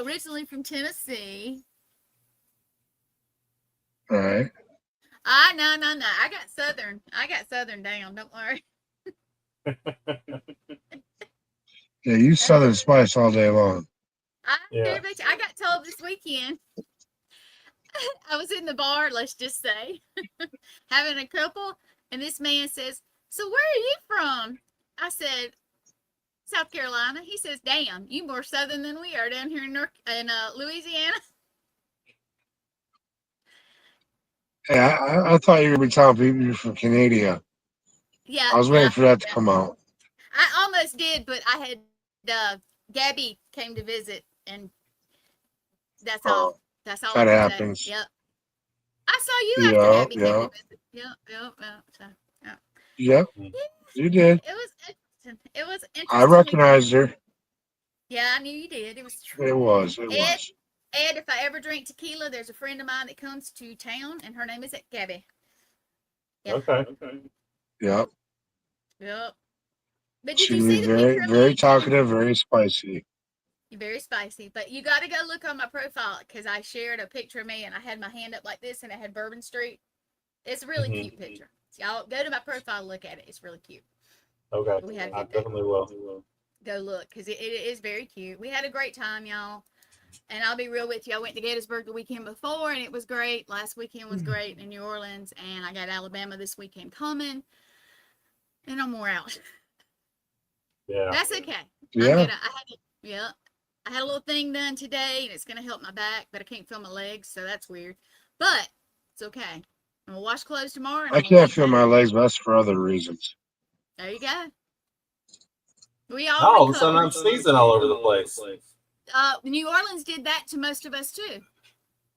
S3: Originally from Tennessee.
S2: All right.
S3: No. I got Southern down. Don't worry.
S2: Yeah, you Southern Spice all day long.
S3: I got told this weekend. I was in the bar, let's just say, having a couple, and this man says, "So where are you from?" I said, "South Carolina." He says, "Damn, you more Southern than we are down here in Louisiana."
S2: Yeah, I thought you were going to be telling people you're from Canada.
S3: Yeah,
S2: I was waiting for that to come out.
S3: I almost did, but I had Gabby came to visit, and that's all. That's all.
S2: That happens.
S3: Yep. I saw you after Gabby came to visit.
S2: Yep. You did.
S3: It was interesting. It was interesting.
S2: I recognized her.
S3: Yeah, I knew you did. It was true.
S2: It was.
S3: Ed, if I ever drink tequila, there's a friend of mine that comes to town, and her name is Gabby.
S4: Yep. Okay.
S2: Yep.
S3: Yep. But did
S2: She
S3: you see the
S2: very,
S3: picture?
S2: very talkative, very spicy.
S3: Very spicy. But you got to go look on my profile because I shared a picture of me, and I had my hand up like this, and it had Bourbon Street. It's a really cute picture. So y'all go to my profile, look at it. It's really cute.
S4: Okay. I definitely will.
S3: Go look because it is very cute. We had a great time, y'all. And I'll be real with you. I went to Gettysburg the weekend before, and it was great. Last weekend was great in New Orleans, and I got Alabama this weekend coming, and I'm more out.
S4: Yeah.
S3: That's okay.
S2: Yeah.
S3: I had a little thing done today, and it's going to help my back, but I can't feel my legs, so that's weird. But it's okay. I'm going to wash clothes tomorrow.
S2: I can't feel my legs, but that's for other reasons.
S3: There you go. We all
S4: all of a sudden I'm sneezing all over the place.
S3: New Orleans did that to most of us too.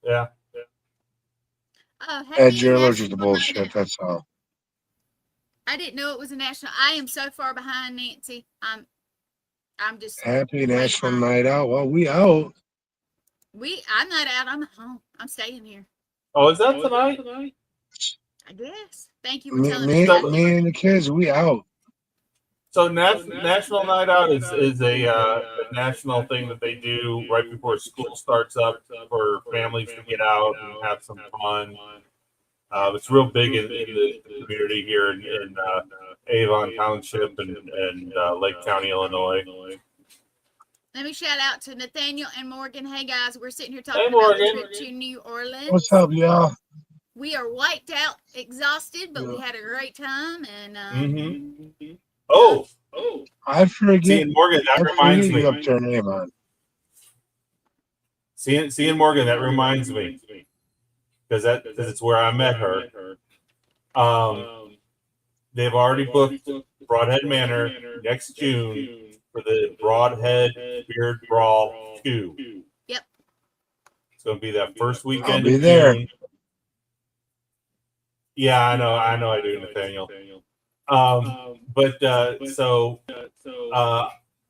S4: Yeah.
S2: Ed, you're allergic to bullshit. That's all.
S3: I didn't know it was a national. I am so far behind, Nancy. I'm just
S2: happy National Night Out. Well, we out.
S3: I'm not out. I'm at home. I'm staying here.
S4: Oh, is that tonight?
S3: I guess. Thank you for telling me.
S2: Me and the kids, we out.
S4: So National Night Out is a national thing that they do right before school starts up for families to get out and have some fun. It's real big in the community here in Avon Township and Lake County, Illinois.
S3: Let me shout out to Nathaniel and Morgan. Hey guys, we're sitting here talking about the trip to New Orleans.
S2: What's up, y'all?
S3: We are wiped out, exhausted, but we had a great time. And
S4: Oh,
S2: I forget.
S4: Seeing Morgan, that reminds me.
S2: Up there in Avon.
S4: Seeing Morgan, that reminds me, because it's where I met her. They've already booked Broadhead Manor next June for the Broadhead Beard Brawl 2.
S3: Yep.
S4: It's going to be that first weekend
S2: I'll be
S4: of
S2: there.
S4: June. Yeah, I know I do, Nathaniel.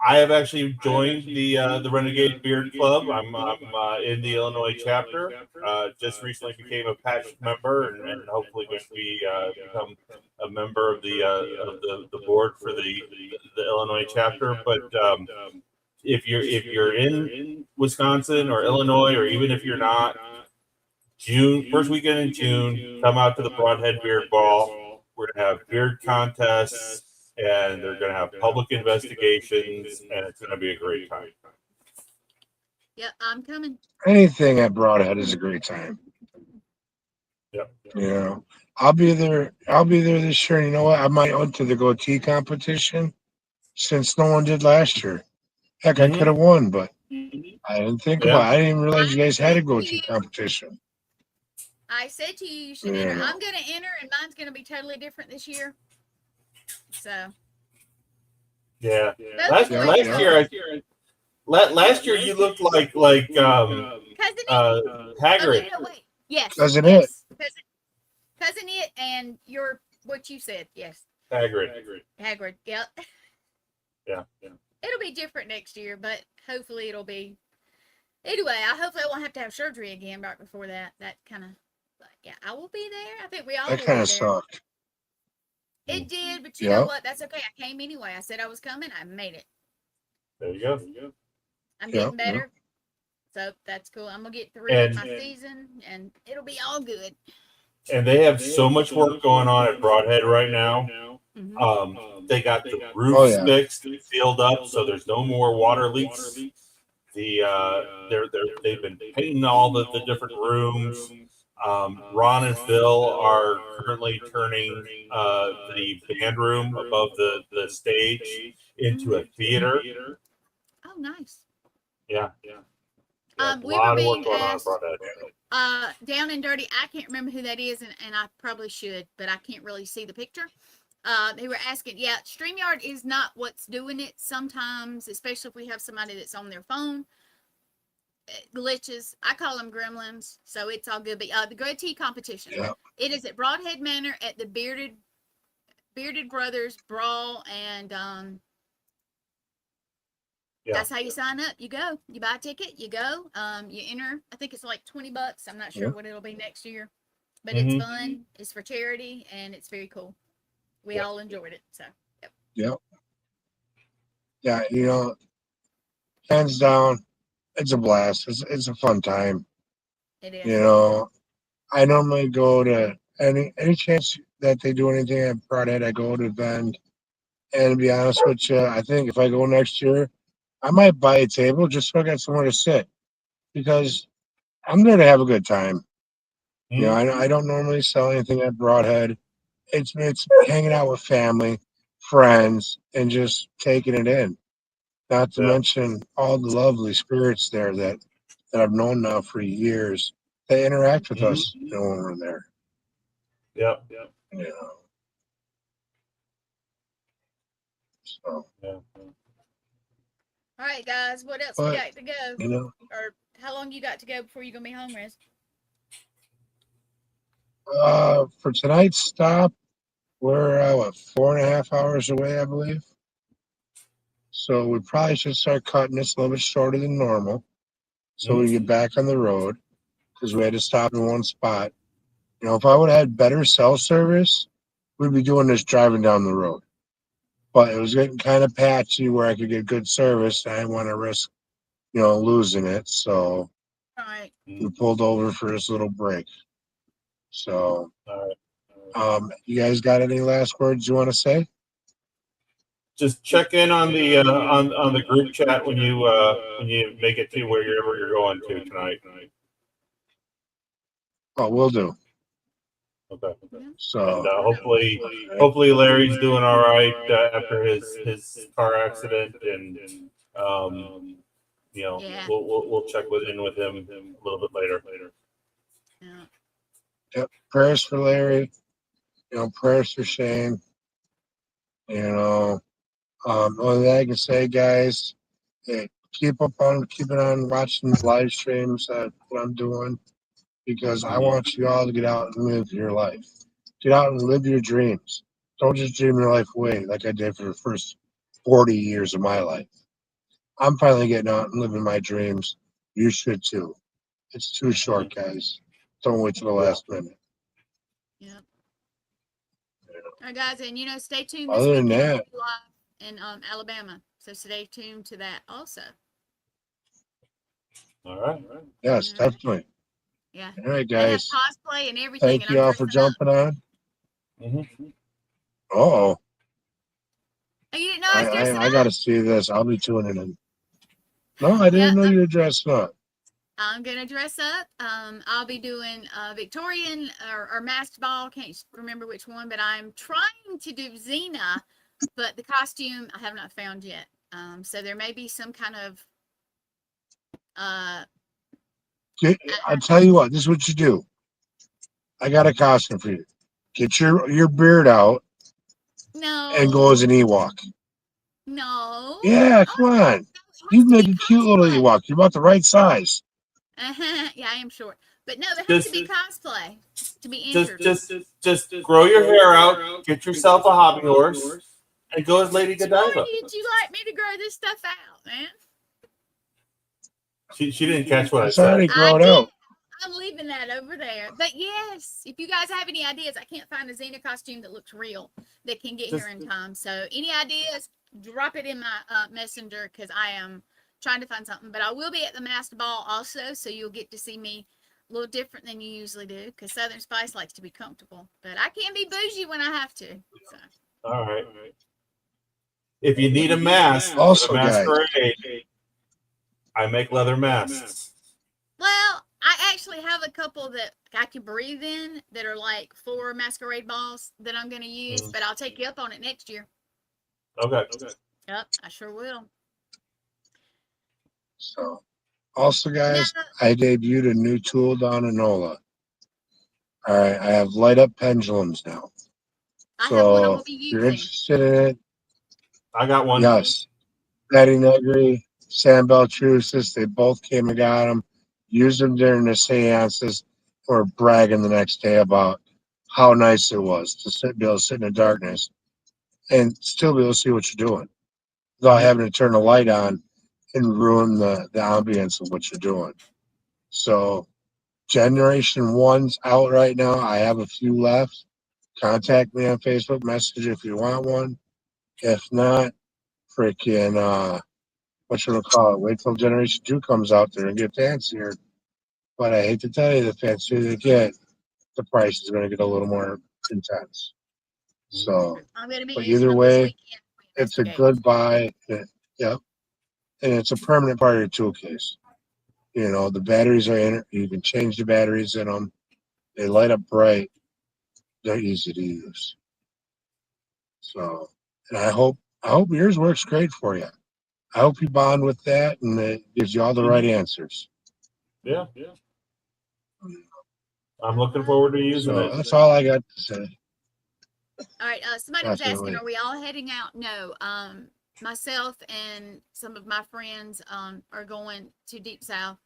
S4: I have actually joined the Renegade Beard Club. I'm in the Illinois chapter. Just recently became a patch member, and hopefully going to become a member of the board for the Illinois chapter. But if you're in Wisconsin or Illinois, or even if you're not, first weekend in June, come out to the Broadhead Beard Ball. We're gonna have beard contests, and they're going to have public investigations, and it's going to be a great time.
S3: Yep, I'm coming.
S2: Anything at Broadhead is a great time.
S4: Yep.
S2: Yeah. I'll be there. I'll be there this year. And you know what? I might enter the goatee competition since no one did last year. Heck, I could have won, but I didn't think about it. I didn't even realize you guys had a goatee competition.
S3: I said to you, you should enter. I'm going to enter, and mine's going to be totally different this year. So.
S4: Yeah. Last year you looked like Hagrid.
S3: Oh, no, wait. Yes.
S2: Cousin It.
S3: Cousin It, and what you said. Yes.
S4: Hagrid.
S3: Yep.
S4: Yeah.
S3: It'll be different next year, but hopefully it'll be. Anyway, hopefully I won't have to have surgery again right before that. That kind of, yeah, I will be there. I think we all will be there.
S2: That kind of sucked.
S3: It did, but you know what? That's okay. I came anyway. I said I was coming. I made it.
S4: There you go.
S3: I'm getting better. So that's cool. I'm going to get through my season, and it'll be all good.
S4: And they have so much work going on at Broadhead right now. They got the roofs fixed, filled up, so there's no more water leaks. They've been painting all the different rooms. Ron and Phil are currently turning the band room above the stage into a theater.
S3: Oh, nice.
S4: Yeah.
S3: We were being asked, Down and Dirty. I can't remember who that is, and I probably should, but I can't really see the picture. They were asking, StreamYard is not what's doing it sometimes, especially if we have somebody that's on their phone. Glitches. I call them gremlins, so it's all good. But the goatee competition, it is at Broadhead Manor at the Bearded Brothers Brawl, and that's how you sign up. You go. You buy a ticket. You go. You enter. I think it's like $20. I'm not sure what it'll be next year, but it's fun. It's for charity, and it's very cool. We all enjoyed it. So.
S2: Yep. Yeah, hands down, it's a blast. It's a fun time.
S3: It is.
S2: I normally go to any chance that they do anything at Broadhead, I go to Bend. And to be honest with you, I think if I go next year, I might buy a table just so I got somewhere to sit, because I'm there to have a good time. I don't normally sell anything at Broadhead. It's hanging out with family, friends, and just taking it in. Not to mention all the lovely spirits there that I've known now for years. They interact with us, when we're there.
S4: Yep.
S2: So.
S3: All right, guys. What else we got to go? Or how long you got to go before you're gonna be home, Riz?
S2: For tonight's stop, we're 4.5 hours away, I believe. So we probably should start cutting this a little bit shorter than normal, so we get back on the road, because we had to stop in one spot. If I would have had better cell service, we'd be doing this driving down the road. But it was getting kind of patchy where I could get good service. I didn't want to risk, losing it. So we pulled over for this little break. So, you guys got any last words you want to say?
S4: Just check in on the on the group chat when you make it to wherever you're going to tonight.
S2: Oh, we'll do.
S4: Okay.
S2: So
S4: and, hopefully Larry's doing all right after his car accident, and we'll check in with him a little bit later.
S3: Yeah.
S2: Yep. Prayers for Larry. Prayers for Shane. Only thing I can say, guys, keep on watching the live streams that I'm doing, because I want you all to get out and live your life. Get out and live your dreams. Don't just dream your life away like I did for the first 40 years of my life. I'm finally getting out and living my dreams. You should too. It's too short, guys. Don't wait till the last minute.
S3: Yeah. All right, guys, and stay tuned.
S2: Other than that,
S3: live in Alabama, so stay tuned to that also.
S4: All right.
S2: Yes, definitely.
S3: Yeah.
S2: All right, guys.
S3: Cosplay and everything.
S2: Thank you all for jumping on.
S3: Oh, you didn't know I was dressing up?
S2: I got to see this. I'll be tuning in. No, I didn't know you were dressing up.
S3: I'm gonna dress up. I'll be doing Victorian or masked ball. Can't remember which one, but I'm trying to do Xena, but the costume I have not found yet. So there may be some kind of
S2: I'll tell you what. This is what you do. I got a costume for you. Get your beard out and go as an
S3: no,
S2: Ewok.
S3: no.
S2: Yeah,
S3: Oh,
S2: come on.
S3: it
S2: You
S3: has to
S2: make
S3: be
S2: a cute little
S3: cosplay.
S2: Ewok. You're about the right size.
S3: Yeah, I am short, but no, there has to be cosplay to be entered.
S4: Just grow your hair out. Get yourself a hobby horse and go as Lady
S3: Why
S4: Godiva.
S3: did you like me to grow this stuff out, man?
S4: She didn't catch what I
S2: It's
S4: said.
S2: already
S3: I
S2: grown
S3: did.
S2: out.
S3: I'm leaving that over there. But yes, if you guys have any ideas, I can't find a Xena costume that looks real that can get here in time. So any ideas, drop it in my messenger because I am trying to find something. But I will be at the masked ball also, so you'll get to see me a little different than you usually do because Southern Spice likes to be comfortable. But I can be bougie when I have to. So.
S4: All right. If you need a mask
S2: Also,
S4: for the masquerade, I make leather masks.
S3: Well, I actually have a couple that I can breathe in that are like 4 masquerade balls that I'm going to use, but I'll take you up on it next year.
S4: Okay.
S3: Yep, I sure will.
S2: So, also, guys, I debuted a new tool down in NOLA. All right, I have light up pendulums now.
S3: I have one I'm going
S2: So,
S3: to be
S2: if you're
S3: using.
S2: interested in it,
S4: I got one.
S2: yes. Patty Negri, Sam Beltrusis, they both came and got them, used them during the seances, or bragging the next day about how nice it was to be able to sit in the darkness and still be able to see what you're doing without having to turn the light on and ruin the ambience of what you're doing. So, Generation 1's out right now. I have a few left. Contact me on Facebook Messenger if you want one. If not, freaking what should I call it? Wait till Generation 2 comes out there and get fancier. But I hate to tell you, the fancier they get, the price is going to get a little more intense. So,
S3: I'm going to be
S2: but
S3: using
S2: either
S3: them this
S2: way,
S3: weekend.
S2: it's a good buy. Yep. And it's a permanent part of your tool case. You know, the batteries are in it. You can change the batteries in them. They light up bright. They're easy to use. So, and I hope yours works great for you. I hope you bond with that and it gives you all the right answers.
S4: Yeah. I'm looking forward to using it.
S2: That's all I got to say.
S3: All right. Somebody was asking, are we all heading out? No. Myself and some of my friends are going to Deep South.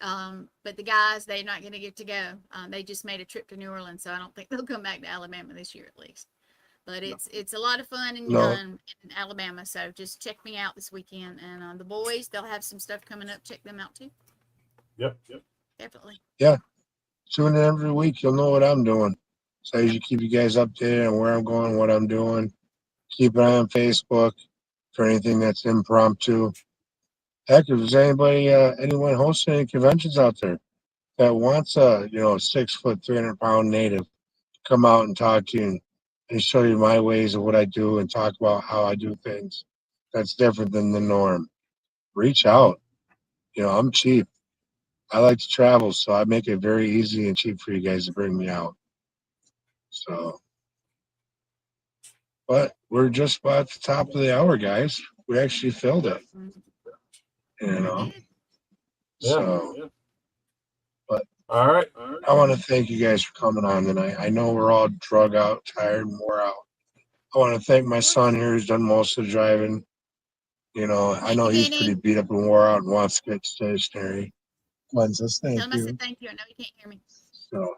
S3: But the guys, they're not going to get to go. They just made a trip to New Orleans, so I don't think they'll come back to Alabama this year at least. But it's a lot of fun in Alabama, so just check me out this weekend. And the boys, they'll have some stuff coming up. Check them out too.
S4: Yep.
S3: Definitely.
S2: Yeah. Tune in every week. You'll know what I'm doing. So I usually keep you guys updated on where I'm going, what I'm doing. Keep an eye on Facebook for anything that's impromptu. Heck, if there's anyone hosting any conventions out there that wants a 6 foot, 300-pound native to come out and talk to you and show you my ways of what I do and talk about how I do things that's different than the norm, reach out. I'm cheap. I like to travel, so I make it very easy and cheap for you guys to bring me out. So, but we're just about at the top of the hour, guys. We actually filled it.
S4: Yeah.
S2: So, but
S4: all right.
S2: I want to thank you guys for coming on tonight. I know we're all drug out, tired, and wore out. I want to thank my son here who's done most of the driving. I know he's pretty beat up and wore out and wants to get stationary. Glenn says thank
S3: Tell him I said thank you. I know he can't hear me.
S2: So,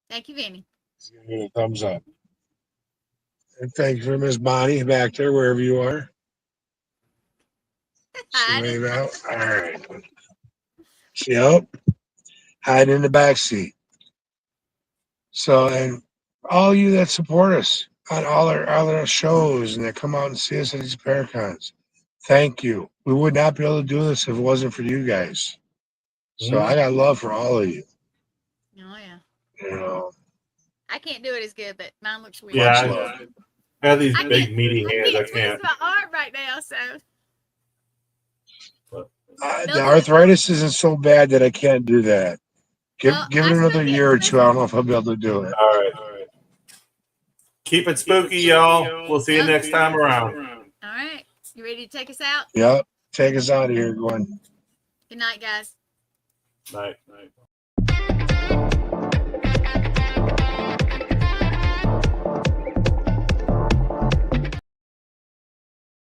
S3: thank you, Vinny.
S2: Give me a thumbs up. And thank you for Miss Bonnie back there, wherever you are. Wave out. All right. Yep. Hide in the back seat. So, and all you that support us on all our shows and that come out and see us at these Paracons, thank you. We would not be able to do this if it wasn't for you guys. So I got love for all of you.
S3: Oh yeah. I can't do it as good, but mine looks weird.
S4: Yeah, I have these big meaty hands. I can't
S3: twist my arm right now, so.
S2: The arthritis isn't so bad that I can't do that. Give
S3: Well,
S2: it
S3: I
S2: another
S3: start
S2: year or
S3: getting
S2: two. I don't know if I'll be able to do it.
S4: All right. Keep it spooky, y'all. We'll see you next time around.
S3: All right. You ready to take us out?
S2: Yep. Take us out of here, Gwen.
S3: Good night, guys.
S4: Night.